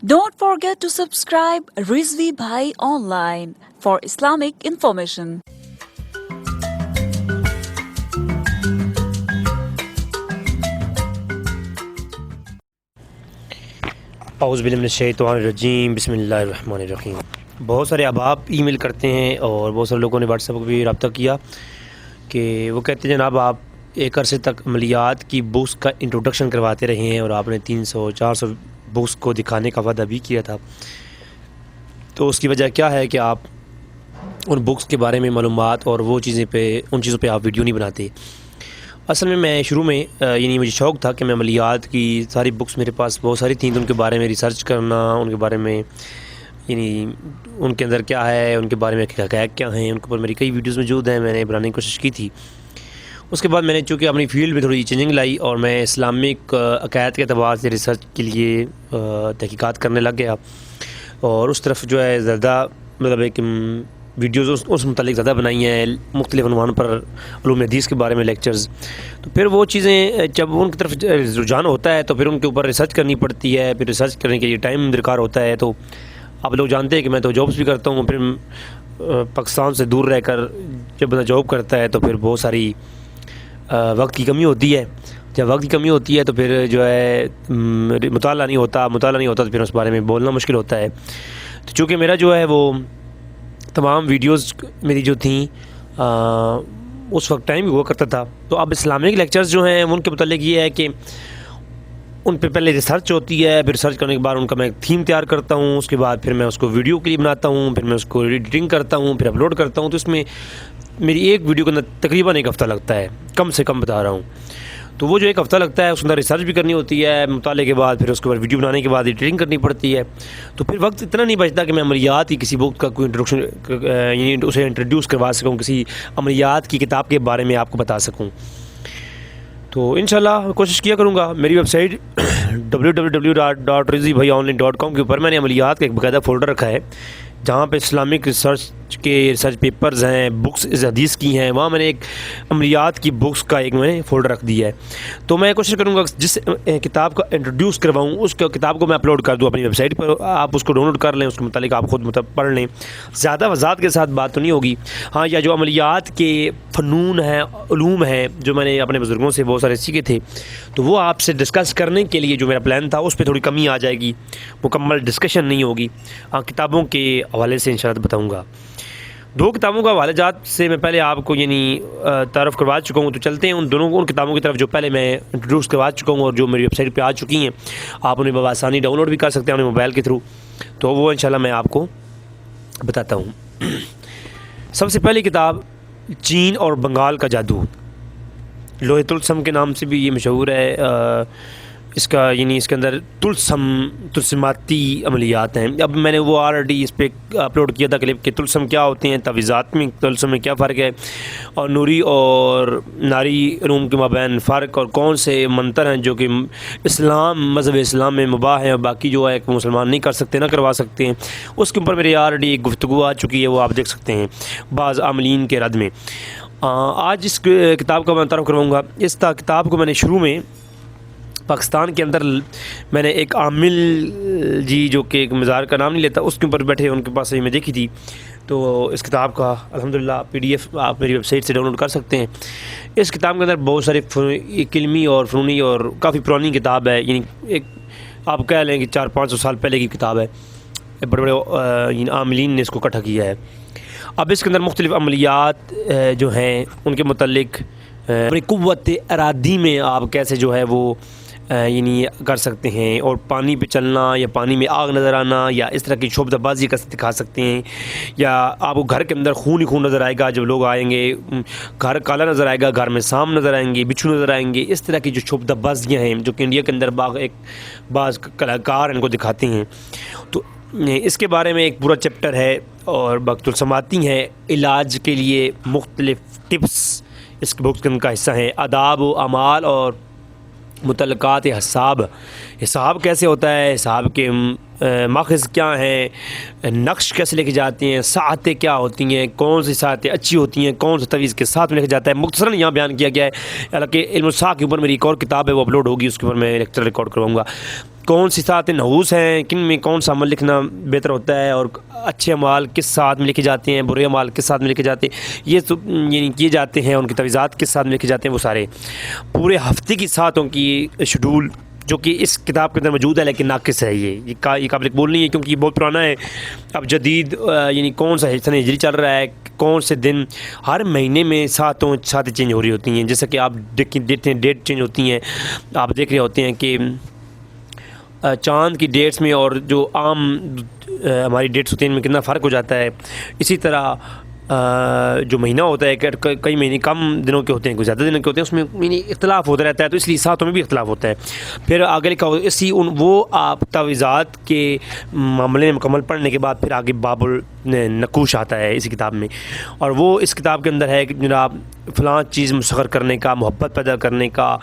Don't forget to subscribe Rizvi Bhai Online for Islamic information. اعوذ باللہ من الشیطان الرجیم بسم اللہ الرحمن الرحیم۔ بہت سارے احباب ای میل کرتے ہیں اور بہت سارے لوگوں نے واٹس ایپ کو بھی رابطہ کیا کہ وہ کہتے ہیں جناب آپ ایک عرصے تک عملیات کی بکس کا انٹروڈکشن کرواتے رہے ہیں اور آپ نے 300-400 بکس کو دکھانے کا وعدہ بھی کیا تھا، تو اس کی وجہ کیا ہے کہ آپ ان بکس کے بارے میں معلومات اور وہ چیزیں ان چیزوں پہ آپ ویڈیو نہیں بناتے؟ اصل میں شروع میں مجھے شوق تھا کہ میں عملیات کی ساری بکس میرے پاس بہت ساری تھیں، تو ان کے بارے میں ریسرچ کرنا، ان کے بارے میں ان کے اندر کیا ہے، ان کے بارے میں حقائق کیا ہیں، ان کے اوپر میری کئی ویڈیوز موجود ہیں، میں نے بنانے کی کوشش کی تھی۔ اس کے بعد میں نے چونکہ اپنی فیلڈ میں تھوڑی چینجنگ لائی اور میں اسلامک عقائد کے اعتبار سے ریسرچ کے لیے تحقیقات کرنے لگ گیا، اور اس طرف جو ہے زیادہ مطلب ایک ویڈیوز اس متعلق زیادہ بنائی ہیں، مختلف عنوان پر علوم حدیث کے بارے میں لیکچرز۔ تو پھر وہ چیزیں جب ان کی طرف رجحان ہوتا ہے تو پھر ان کے اوپر ریسرچ کرنی پڑتی ہے، پھر ریسرچ کرنے کے لیے ٹائم درکار ہوتا ہے۔ تو آپ لوگ جانتے ہیں کہ میں تو جابس بھی کرتا ہوں، پھر پاکستان سے دور رہ کر جب بندہ جاب کرتا ہے تو پھر بہت ساری وقت کی کمی ہوتی ہے۔ جب وقت کی کمی ہوتی ہے تو پھر جو ہے مطالعہ نہیں ہوتا تو پھر اس بارے میں بولنا مشکل ہوتا ہے۔ تو چونکہ میرا جو ہے وہ تمام ویڈیوز میری جو تھیں اس وقت ٹائم بھی ہوا کرتا تھا، تو اب اسلامک لیکچرز جو ہیں ان کے متعلق یہ ہے کہ ان پہ پہلے ریسرچ ہوتی ہے، پھر ریسرچ کرنے کے بعد ان کا میں ایک تھیم تیار کرتا ہوں، اس کے بعد پھر میں اس کو ویڈیو کے لیے بناتا ہوں، پھر میں اس کو ایڈیٹنگ کرتا ہوں، پھر اپلوڈ کرتا ہوں۔ تو اس میں میری ایک ویڈیو کے اندر تقریباً 1 ہفتہ لگتا ہے، کم سے کم بتا رہا ہوں۔ تو وہ جو 1 ہفتہ لگتا ہے اس کے اندر ریسرچ بھی کرنی ہوتی ہے، مطالعے کے بعد پھر اس کے بعد ویڈیو بنانے کے بعد ایڈیٹنگ کرنی پڑتی ہے، تو پھر وقت اتنا نہیں بچتا کہ میں عملیات کی کسی بک کا کوئی انٹروڈکشن اسے انٹروڈیوس کروا سکوں، کسی عملیات کی کتاب کے بارے میں آپ کو بتا سکوں۔ تو انشاءاللہ کوشش کیا کروں گا۔ میری ویب سائٹ www.rizvibhaiionline.com کے اوپر میں نے عملیات کا ایک باقاعدہ فولڈر رکھا ہے جہاں پہ اسلامک ریسرچ پیپرز ہیں، بکس اس حدیث کی ہیں، وہاں میں نے ایک عملیات کی بکس کا ایک میں نے فولڈر رکھ دیا ہے۔ تو میں کوشش کروں گا جس کتاب کا انٹروڈیوس کرواؤں اس کتاب کو میں اپلوڈ کر دوں اپنی ویب سائٹ پر، آپ اس کو ڈاؤن لوڈ کر لیں، اس کے متعلق آپ خود پڑھ لیں۔ زیادہ وضاحت کے ساتھ بات تو نہیں ہوگی، ہاں، یا جو عملیات کے فنون ہیں، علوم ہیں، جو میں نے اپنے بزرگوں سے بہت سارے سیکھے تھے، تو وہ آپ سے ڈسکس کرنے کے لیے جو میرا پلان تھا اس پہ تھوڑی کمی آ جائے گی، مکمل ڈسکشن نہیں ہوگی۔ ہاں، کتابوں کے حوالے سے انشاءاللہ بتاؤں گا۔ 2 کتابوں کا حوالہ جات سے میں پہلے آپ کو تعارف کروا چکا ہوں، تو چلتے ہیں ان کتابوں کی طرف جو پہلے میں انٹروڈیوس کروا چکا ہوں اور جو میری ویب سائٹ پہ آ چکی ہیں، آپ انہیں بآسانی ڈاؤن لوڈ بھی کر سکتے ہیں اپنے موبائل کے تھرو، تو وہ انشاءاللہ میں آپ کو بتاتا ہوں۔ سب سے پہلی کتاب چین اور بنگال کا جادو، لوہے طلسم کے نام سے بھی یہ مشہور ہے۔ اس کا اس کے اندر طلسماتی عملیات ہیں۔ اب میں نے وہ آلریڈی اس پہ اپلوڈ کیا تھا کلپ کہ طلسم کیا ہوتے ہیں، تعویذات میں طلسم میں کیا فرق ہے، اور نوری اور ناری علوم کے مابین فرق، اور کون سے منتر ہیں جو کہ مذہب اسلام میں مباح ہیں اور باقی جو ہے کہ مسلمان نہیں کر سکتے، نہ کروا سکتے ہیں۔ اس کے اوپر میری آلریڈی ایک گفتگو آ چکی ہے، وہ آپ دیکھ سکتے ہیں بعض عاملین کے رد میں۔ آج اس کتاب کا میں تعارف کرواؤں گا۔ اس کتاب کو میں نے شروع میں پاکستان کے اندر میں نے ایک عامل جو کہ ایک مزار کا نام نہیں لیتا، اس کے اوپر بیٹھے ان کے پاس میں دیکھی تھی، تو اس کتاب کا الحمدللہ PDF آپ میری ویب سائٹ سے ڈاؤن لوڈ کر سکتے ہیں۔ اس کتاب کے اندر بہت سارے علمی اور فنونی اور کافی پرانی کتاب ہے، ایک آپ کہہ لیں کہ 400-500 سال پہلے کی کتاب ہے، بڑے بڑے عاملین نے اس کو اکٹھا کیا ہے۔ اب اس کے اندر مختلف عملیات جو ہیں ان کے متعلق اپنی قوت ارادی میں آپ کیسے جو ہے وہ کر سکتے ہیں، اور پانی پہ چلنا یا پانی میں آگ نظر آنا یا اس طرح کی شعبدہ بازی کا دکھا سکتے ہیں، یا آپ کو گھر کے اندر خون ہی خون نظر آئے گا جب لوگ آئیں گے، گھر کالا نظر آئے گا، گھر میں سام نظر آئیں گے، بچھو نظر آئیں گے، اس طرح کی جو شعبدہ بازیاں ہیں جو کہ انڈیا کے اندر بعض کلاکار ان کو دکھاتے ہیں۔ تو اس کے بارے میں ایک پورا چیپٹر ہے، اور طلسماتی ہیں، علاج کے لیے مختلف ٹپس اس بک کا حصہ ہیں، آداب و اعمال اور متعلقات حساب، حساب کیسے ہوتا ہے، حساب کے ماخذ کیا ہیں، نقش کیسے لے کے جاتے ہیں، ساعتیں کیا ہوتی ہیں، کون سی ساعتیں اچھی ہوتی ہیں، کون سے تویز کے ساتھ میں لے کے جاتا ہے، مختصراً یہاں بیان کیا گیا ہے۔ حالانکہ علم الساعہ کے اوپر میری ایک اور کتاب ہے، وہ اپلوڈ ہوگی، اس کے اوپر میں لیکچر ریکارڈ کرواؤں گا۔ کون سی ساعتیں نحوس ہیں، کن میں کون سا عمل لکھنا بہتر ہوتا ہے، اور اچھے اعمال کس ساتھ میں لکھے جاتے ہیں، برے اعمال کس ساتھ میں لکھے جاتے ہیں، یہ یعنی کیے جاتے ہیں، ان کی تویزات کس ساتھ میں لکھے جاتے ہیں، وہ سارے پورے ہفتے کی ساعتوں کی شیڈول جو کہ اس کتاب کے اندر موجود ہے، لیکن ناقص ہے۔ یہ قابل قبول نہیں ہے، کیونکہ یہ بہت پرانا ہے۔ اب جدید یعنی کون سا سنہ ہجری چل رہا ہے، کون سے دن، ہر مہینے میں ساتیں چینج ہو رہی ہوتی ہیں، جیسا کہ آپ دیکھتے ہیں ڈیٹ چینج ہوتی ہیں، آپ دیکھ رہے ہوتے ہیں کہ چاند کی ڈیٹس میں اور جو عام ہماری ڈیٹس ہوتی ہیں ان میں کتنا فرق ہو جاتا ہے۔ اسی طرح جو مہینہ ہوتا ہے، کئی مہینے کم دنوں کے ہوتے ہیں، کوئی زیادہ دنوں کے ہوتے ہیں، اس میں یعنی اختلاف ہوتا رہتا ہے، تو اس لیے ساتوں میں بھی اختلاف ہوتا ہے۔ پھر آگے لکھا وہ آپ تویزات کے معاملے میں مکمل پڑھنے کے بعد پھر آگے باب النقوش آتا ہے اسی کتاب میں، اور وہ اس کتاب کے اندر ہے کہ جناب فلاں چیز مسخر کرنے کا، محبت پیدا کرنے کا،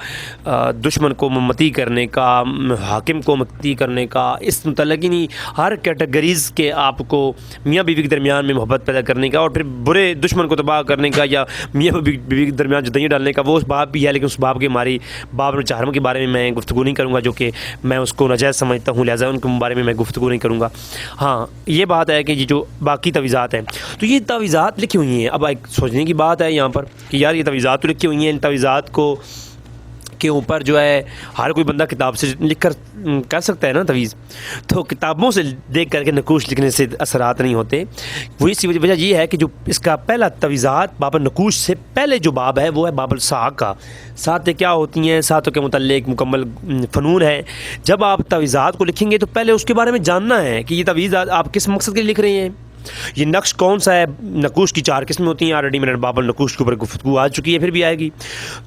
دشمن کو متی کرنے کا، حاکم کو متی کرنے کا، اس متعلق یعنی ہر کیٹیگریز کے آپ کو میاں بیوی کے درمیان میں محبت پیدا کرنے کا، اور پھر برے دشمن کو تباہ کرنے کا یا میاں بیوی کے درمیان جدائیاں ڈالنے کا، وہ اس باب بھی ہے، لیکن اس باب کے ہماری باب الچحرم کے بارے میں میں گفتگو نہیں کروں گا، جو کہ میں اس کو ناجائز سمجھتا ہوں، لہٰذا ان کے بارے میں گفتگو نہیں کروں گا۔ ہاں یہ بات ہے کہ یہ جو باقی تویزات ہیں، تو یہ تویزات لکھی ہوئی ہیں۔ اب ایک سوچنے کی بات ہے یہاں پر کہ یار یہ تویزات تو لکھی ہوئی ہیں، ان تویزات کو کے اوپر جو ہے ہر کوئی بندہ کتاب سے لکھ کر سکتا ہے نا تویز، تو کتابوں سے دیکھ کر کے نقوش لکھنے سے اثرات نہیں ہوتے۔ وہی سی وجہ یہ ہے کہ جو اس کا پہلا تویزات باب النقوش سے پہلے جو باب ہے وہ ہے باب الساعہ کا، ساعتیں کیا ہوتی ہیں، ساعتوں کے متعلق مکمل فنون ہے۔ جب آپ تویزات کو لکھیں گے تو پہلے اس کے بارے میں جاننا ہے کہ یہ تویزات آپ کس مقصد کے لیے لکھ رہے ہیں، یہ نقش کون سا ہے۔ نقوش کی 4 قسمیں ہوتی ہیں، آلریڈی میں نے باب النقوش کے اوپر گفتگو آ چکی ہے، پھر بھی آئے گی۔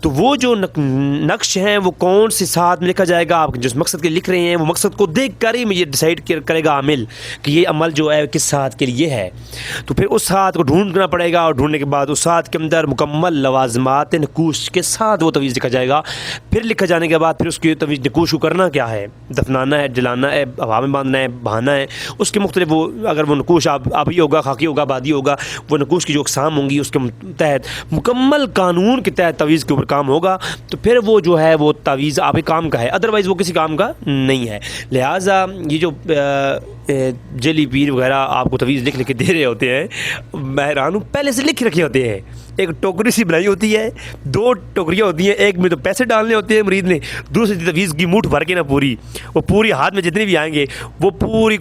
تو وہ جو نقش ہیں وہ کون سی ساتھ میں لکھا جائے گا، آپ جس مقصد کے لکھ رہے ہیں وہ مقصد کو دیکھ کر ہی یہ ڈیسائیڈ کرے گا عامل کہ یہ عمل جو ہے کس ساتھ کے لیے ہے۔ تو پھر اس ساتھ کو ڈھونڈنا پڑے گا، اور ڈھونڈنے کے بعد اس ساتھ کے اندر مکمل لوازمات نقوش کے ساتھ وہ تویز لکھا جائے گا۔ پھر لکھا جانے کے بعد پھر اس کی تویز نقوش کو کرنا کیا ہے، دفنانا ہے، جلانا ہے، ہوا میں باندھنا ہے، بہانا ہے، اس کے مختلف وہ اگر وہ نقوش آبی ہوگا، خاکی ہوگا، بادی ہوگا، وہ نقوش کی جو اقسام ہوں گی اس کے تحت مکمل قانون کے تحت تویز کے اوپر کام ہوگا، تو پھر وہ جو ہے وہ تویز آپ کے کام کا ہے، ادروائز وہ کسی کام کا نہیں ہے۔ لہٰذا یہ جو جیلی پیر وغیرہ آپ کو تویز لکھ کے دے رہے ہوتے ہیں، میں حیران ہوں، پہلے سے لکھ رکھے ہوتے ہیں، ایک ٹوکری سی بنائی ہوتی ہے، 2 ٹوکریاں ہوتی ہیں، ایک میں تو پیسے ڈالنے ہوتے ہیں مرید نے، دوسری تویز کی موٹھ بھر کے نا وہ پوری ہاتھ میں جتنے بھی آئیں گے وہ پوری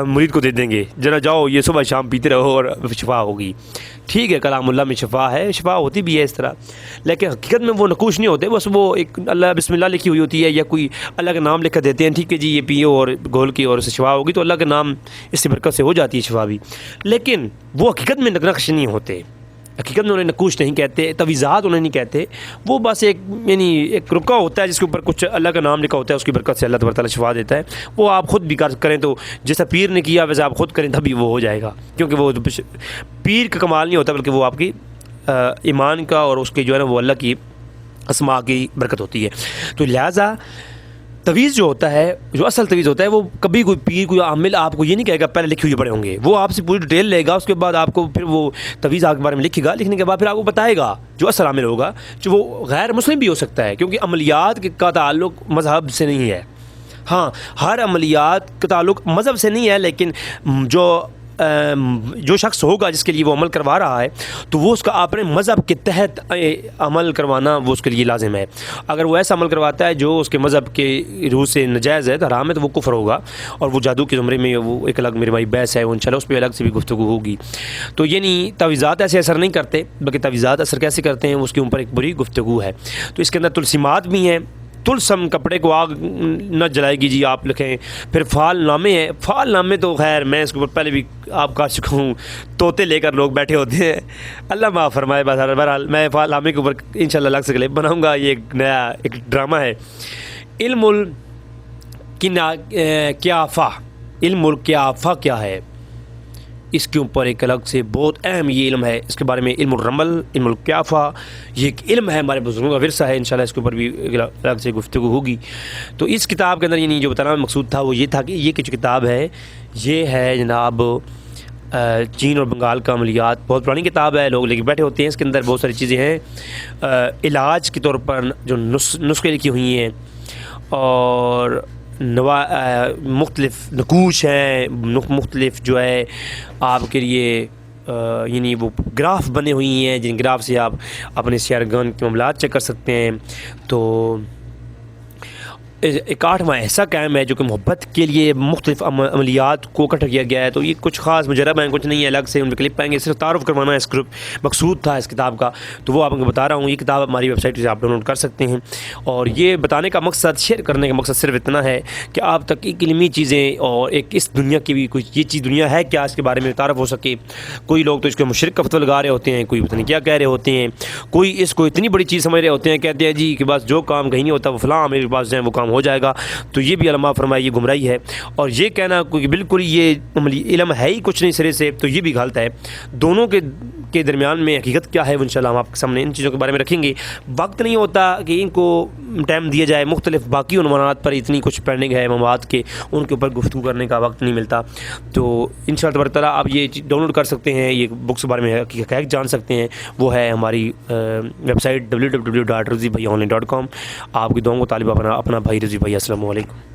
مرید کو دے دیں گے، ذرا جاؤ یہ صبح شام پیتے رہو اور شفا ہوگی۔ ٹھیک ہے، کلام اللہ میں شفا ہے، شفا ہوتی بھی ہے اس طرح، لیکن حقیقت میں وہ نقوش نہیں ہوتے، بس وہ ایک اللہ بسم اللہ لکھی ہوئی ہوتی ہے، یا کوئی اللہ کا نام لکھ کر دیتے ہیں، ٹھیک ہے جی یہ پیو اور گھول کی اور اس سے شفا ہوگی، تو اللہ کا نام اس سے برکت سے ہو جاتی ہے شفا بھی، لیکن وہ حقیقت میں نقش نہیں ہوتے، حقیقت میں انہیں نقوش نہیں کہتے، تویزات انہیں نہیں کہتے، وہ بس ایک یعنی ایک رکا ہوتا ہے جس کے اوپر کچھ اللہ کا نام لکھا ہوتا ہے، اس کی برکت سے اللہ تبارک تعالیٰ شفا دیتا ہے۔ وہ آپ خود بھی کریں تو جیسا پیر نے کیا ویسے آپ خود کریں تبھی وہ ہو جائے گا، کیونکہ وہ پیر کا کمال نہیں ہوتا بلکہ وہ آپ کی ایمان کا اور اس کے جو ہے نا وہ اللہ کی اسماء کی برکت ہوتی ہے۔ تو لہٰذا تویز جو ہوتا ہے، جو اصل تویز ہوتا ہے، وہ کبھی کوئی پیر کوئی عامل آپ کو یہ نہیں کہے گا پہلے لکھی ہوئی پڑے ہوں گے، وہ آپ سے پوری ڈیٹیل لے گا، اس کے بعد آپ کو پھر وہ تویز آپ کے بارے میں لکھے گا، لکھنے کے بعد پھر آپ کو بتائے گا جو اصل عامل ہوگا، جو وہ غیر مسلم بھی ہو سکتا ہے، کیونکہ عملیات کا تعلق مذہب سے نہیں ہے۔ ہاں ہر عملیات کا تعلق مذہب سے نہیں ہے، لیکن جو شخص ہوگا جس کے لیے وہ عمل کروا رہا ہے تو وہ اس کا اپنے مذہب کے تحت عمل کروانا وہ اس کے لیے لازم ہے۔ اگر وہ ایسا عمل کرواتا ہے جو اس کے مذہب کے روح سے ناجائز ہے، حرام ہے، تو وہ کفر ہوگا، اور وہ جادو کے زمرے میں وہ ایک الگ میری بھائی بحث ہے، وہ انشاءاللہ اس پہ الگ سے بھی گفتگو ہوگی۔ تو یعنی تویزات ایسے اثر نہیں کرتے، بلکہ تویزات اثر کیسے کرتے ہیں اس کے اوپر ایک بڑی گفتگو ہے۔ تو اس کے اندر تلسیمات بھی ہیں، تلسم کپڑے کو آگ نہ جلائے گی جی آپ لکھیں، پھر فعال نامے ہیں، فعال نامے تو خیر میں اس کے اوپر پہلے بھی آپ کر چکا ہوں، طوطے لے کر لوگ بیٹھے ہوتے ہیں، اللہ معاف فرمائے، بہرحال میں فعال نامے کے اوپر انشاءاللہ الگ سے کلپ بناؤں گا، یہ ایک نیا ایک ڈرامہ ہے۔ علم الکیافہ، علم الکیافہ کیا ہے؟ اس کے اوپر ایک الگ سے بہت اہم یہ علم ہے، اس کے بارے میں علم الرمل، علم القیافہ، یہ ایک علم ہے ہمارے بزرگوں کا ورثہ ہے، انشاءاللہ اس کے اوپر بھی الگ سے گفتگو ہوگی۔ تو اس کتاب کے اندر یعنی جو بتانا مقصود تھا وہ یہ تھا کہ یہ جو کتاب ہے یہ ہے جناب چین اور بنگال کا عملیات، بہت پرانی کتاب ہے، لوگ لے کے بیٹھے ہوتے ہیں، اس کے اندر بہت ساری چیزیں ہیں علاج کے طور پر جو نسخے لکھی ہوئی ہیں، اور مختلف نقوش ہیں، مختلف جو ہے آپ کے لیے یعنی وہ گراف بنے ہوئی ہیں، جن گراف سے آپ اپنے سیارگان کے معاملات چیک کر سکتے ہیں۔ تو ایک 8واں ایسا قائم ہے جو کہ محبت کے لیے مختلف عملیات کو اکٹھا کیا گیا ہے۔ تو یہ کچھ خاص مجرب ہیں، کچھ نہیں ہے، الگ سے ان پہ کلپ پائیں گے، صرف تعارف کروانا ہے، اس گروپ مقصود تھا اس کتاب کا، تو وہ آپ کو بتا رہا ہوں۔ یہ کتاب ہماری ویب سائٹ سے آپ ڈاؤن لوڈ کر سکتے ہیں، اور یہ بتانے کا مقصد، شیئر کرنے کا مقصد صرف اتنا ہے کہ آپ تک ایک علمی چیزیں اور ایک اس دنیا کی بھی کچھ یہ چیز دنیا ہے کیا، اس کے بارے میں تعارف ہو سکے۔ کوئی لوگ تو اس کو مشرک کا فتویٰ لگا رہے ہوتے ہیں، کوئی پتہ نہیں کیا کہہ رہے ہوتے ہیں، کوئی اس کو اتنی بڑی چیز سمجھ رہے ہوتے ہیں، کہتے ہیں جی کہ بس جو کام کہیں نہیں ہوتا وہ فلاں میرے پاس جو ہے وہ کام ہو جائے گا۔ تو یہ بھی علماء فرمائے یہ گمراہی ہے، اور یہ کہنا کہ بالکل یہ علم ہے ہی کچھ نہیں سرے سے، تو یہ بھی غلط ہے۔ دونوں کے درمیان میں حقیقت کیا ہے وہ انشاءاللہ ہم آپ کے سامنے ان چیزوں کے بارے میں رکھیں گے۔ وقت نہیں ہوتا کہ ان کو ٹائم دیا جائے، مختلف باقی عنوانات پر اتنی کچھ پینڈنگ ہے مواد کے، ان کے اوپر گفتگو کرنے کا وقت نہیں ملتا۔ تو انشاءاللہ تبارک تعالیٰ آپ یہ ڈاؤن لوڈ کر سکتے ہیں، یہ بکس کے بارے میں حقائق جان سکتے ہیں، وہ ہے ہماری ویب سائٹ www.rizvibhaiionline.com۔ آپ کی دعاؤں کو طالب اپنا بھائی رضوی بھائی، السلام علیکم۔